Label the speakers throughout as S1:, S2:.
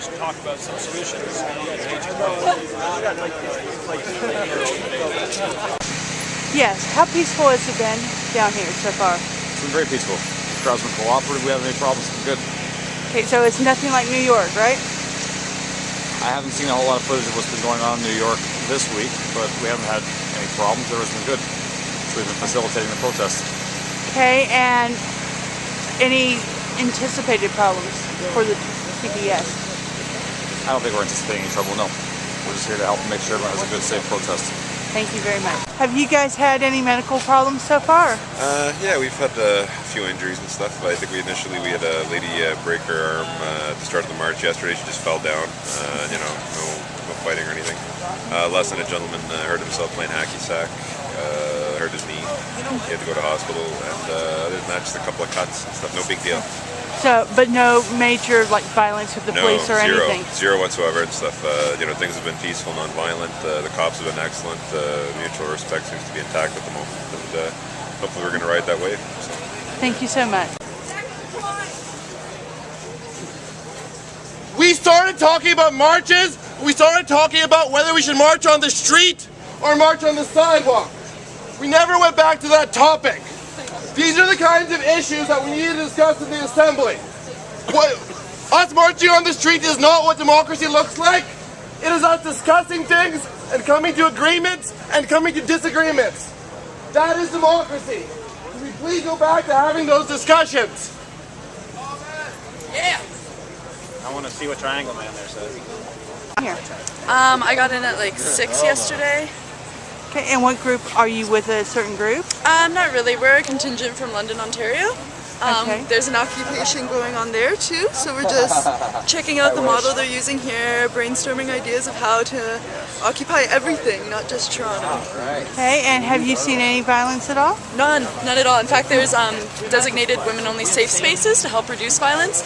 S1: to talk about some solutions.
S2: Yes, how peaceful has it been down here so far?
S3: It's been very peaceful. The crowd's been cooperative. We haven't had any problems. It's been good.
S2: Okay, so it's nothing like New York, right?
S3: I haven't seen a whole lot of footage of what's been going on in New York this week, but we haven't had any problems. Everything's been good. So we've been facilitating the protest.
S2: Okay, and any anticipated problems for the TPS?
S3: I don't think we're anticipating any trouble, no. We're just here to help make sure everyone has a good, safe protest.
S2: Thank you very much. Have you guys had any medical problems so far?
S4: Yeah, we've had a few injuries and stuff. I think we had a lady break her arm at the start of the march yesterday. She just fell down. No fighting or anything. Last night a gentleman hurt himself playing hacky sack. Hurt his knee. He had to go to hospital, and other than that, just a couple of cuts and stuff. No big deal.
S2: So, but no major violence with the police or anything?
S4: Zero whatsoever and stuff. Things have been peaceful, non-violent. The cops have been excellent. Mutual respect seems to be intact at the moment, and hopefully we're going to ride that wave. So.
S2: Thank you so much.
S5: We started talking about marches. We started talking about whether we should march on the street or march on the sidewalk. We never went back to that topic. These are the kinds of issues that we need to discuss in the assembly. Us marching on the street is not what democracy looks like. It is us discussing things and coming to agreements and coming to disagreements. That is democracy. Can we please go back to having those discussions?
S1: Yeah! I want to see what Triangle Man there says.
S2: Here.
S6: I got in at like 6 yesterday.
S2: Okay, and what group are you with? A certain group?
S6: Not really. We're a contingent from London, Ontario.
S2: Okay.
S6: There's an occupation going on there too, so we're just checking out the model they're using here, brainstorming ideas of how to occupy everything, not just Toronto.
S2: Okay, and have you seen any violence at all?
S6: None at all. In fact, there's designated women-only safe spaces to help reduce violence.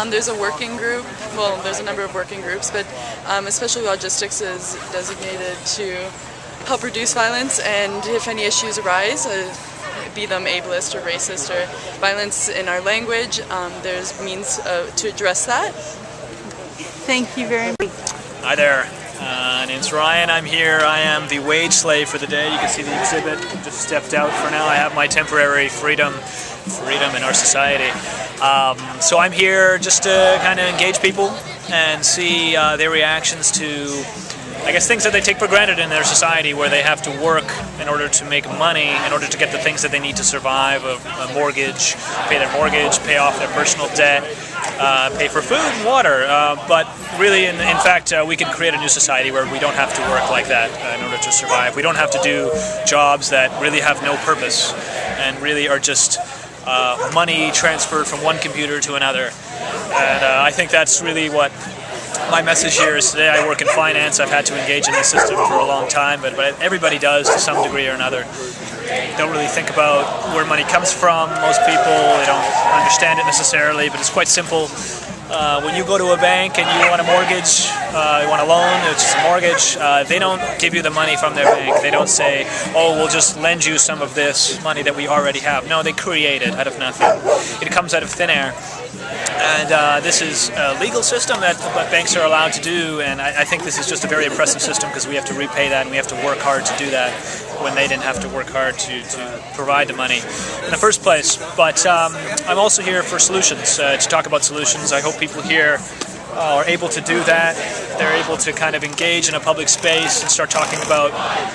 S6: There's a working group, well, there's a number of working groups, but especially logistics is designated to help reduce violence, and if any issues arise, be them ableist or racist or violence in our language, there's means to address that.
S2: Thank you very much.
S1: Hi there. My name's Ryan. I'm here. I am the wage slave for the day. You can see the exhibit. Just stepped out for now. I have my temporary freedom in our society. So I'm here just to kind of engage people and see their reactions to, I guess, things that they take for granted in their society, where they have to work in order to make money, in order to get the things that they need to survive, a mortgage, pay their mortgage, pay off their personal debt, pay for food and water. But really, in fact, we can create a new society where we don't have to work like that in order to survive. We don't have to do jobs that really have no purpose and really are just money transferred from one computer to another. And I think that's really what my message here is today. I work in finance. I've had to engage in the system for a long time, but everybody does to some degree or another. They don't really think about where money comes from. Most people, they don't understand it necessarily, but it's quite simple. When you go to a bank and you want a mortgage, you want a loan, which is a mortgage, they don't give you the money from their bank. They don't say, oh, we'll just lend you some of this money that we already have. No, they create it out of nothing. It comes out of thin air. And this is a legal system that banks are allowed to do, and I think this is just a very oppressive system because we have to repay that and we have to work hard to do that when they didn't have to work hard to provide the money in the first place. But I'm also here for solutions, to talk about solutions. I hope people here are able to do that. They're able to kind of engage in a public space and start talking about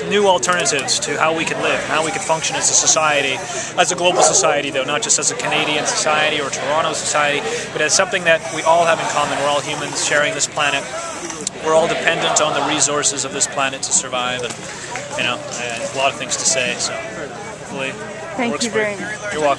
S1: new alternatives to how we can live, how we can function as a society, as a global society though, not just as a Canadian society or Toronto society, but as something that we all have in common. We're all humans sharing this planet. We're all dependent on the resources of this planet to survive, and a lot of things to say, so hopefully it works for you. You're welcome.